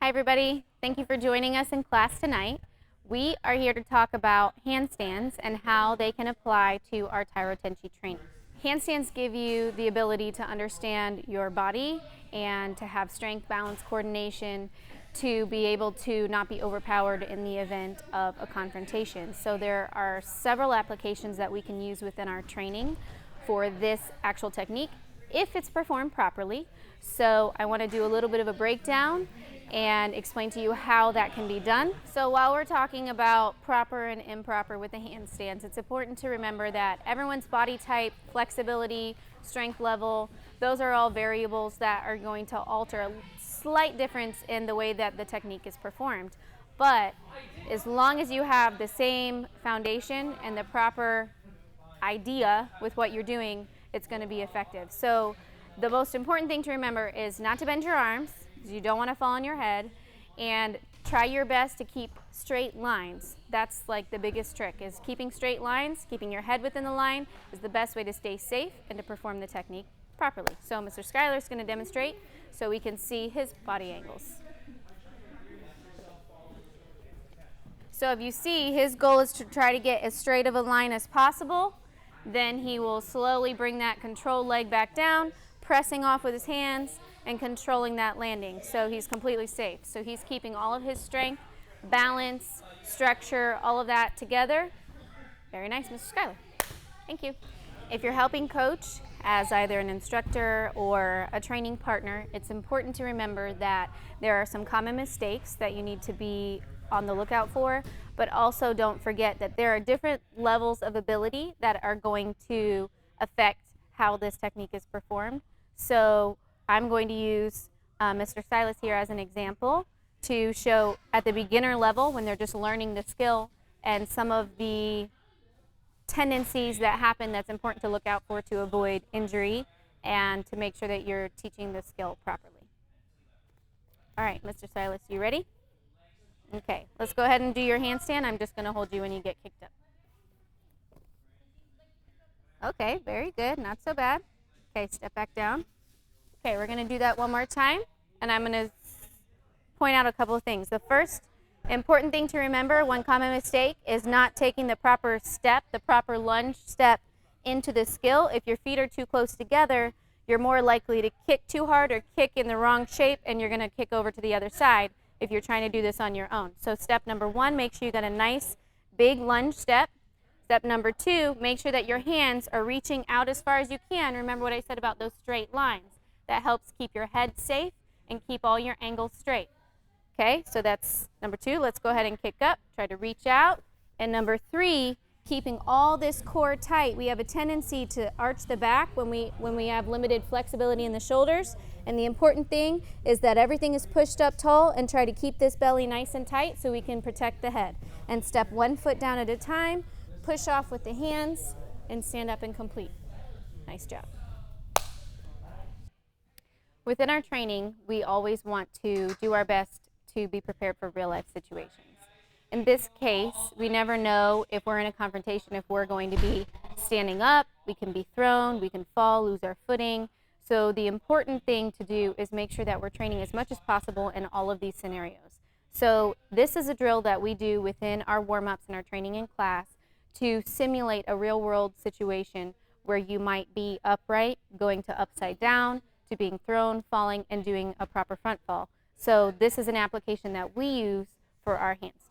Hi everybody, thank you for joining us in class tonight. We are here to talk about handstands and how they can apply to our Tyro Tenchi training. Handstands give you the ability to understand your body and to have strength, balance, coordination, to be able to not be overpowered in the event of a confrontation. So there are several applications that we can use within our training for this actual technique if it's performed properly. So I want to do a little bit of a breakdown and explain to you how that can be done. So while we're talking about proper and improper with the handstands, it's important to remember that everyone's body type, flexibility, strength level, those are all variables that are going to alter a slight difference in the way that the technique is performed. But as long as you have the same foundation and the proper idea with what you're doing, it's going to be effective. So the most important thing to remember is not to bend your arms, because you don't want to fall on your head, and try your best to keep straight lines. That's like the biggest trick, is keeping straight lines. Keeping your head within the line is the best way to stay safe and to perform the technique properly. So Mr. Schuyler is going to demonstrate so we can see his body angles. So if you see, his goal is to try to get as straight of a line as possible. Then he will slowly bring that control leg back down, pressing off with his hands and controlling that landing. So he's completely safe. So he's keeping all of his strength, balance, structure, all of that together. Very nice, Mr. Schuyler. Thank you. If you're helping coach as either an instructor or a training partner, it's important to remember that there are some common mistakes that you need to be on the lookout for, but also don't forget that there are different levels of ability that are going to affect how this technique is performed. So I'm going to use Mr. Silas here as an example to show at the beginner level when they're just learning the skill and some of the tendencies that happen that's important to look out for to avoid injury and to make sure that you're teaching the skill properly. All right, Mr. Silas, you ready? Okay, let's go ahead and do your handstand. I'm just going to hold you when you get kicked up. Okay, very good. Not so bad. Okay, step back down. Okay, we're going to do that one more time, and I'm going to point out a couple of things. The first important thing to remember, one common mistake, is not taking the proper step, the proper lunge step into the skill. If your feet are too close together, you're more likely to kick too hard or kick in the wrong shape, and you're going to kick over to the other side if you're trying to do this on your own. So step number one, make sure you got a nice big lunge step. Step number two, make sure that your hands are reaching out as far as you can. Remember what I said about those straight lines. That helps keep your head safe and keep all your angles straight. Okay, so that's number two. Let's go ahead and kick up, try to reach out. And number three, keeping all this core tight. We have a tendency to arch the back when we have limited flexibility in the shoulders. And the important thing is that everything is pushed up tall, and try to keep this belly nice and tight so we can protect the head. And step one foot down at a time, push off with the hands, and stand up and complete. Nice job. Within our training, we always want to do our best to be prepared for real-life situations. In this case, we never know if we're in a confrontation, if we're going to be standing up, we can be thrown, we can fall, lose our footing. So the important thing to do is make sure that we're training as much as possible in all of these scenarios. So this is a drill that we do within our warm-ups and our training in class to simulate a real-world situation where you might be upright, going to upside down, to being thrown, falling, and doing a proper front fall. So this is an application that we use for our handstands.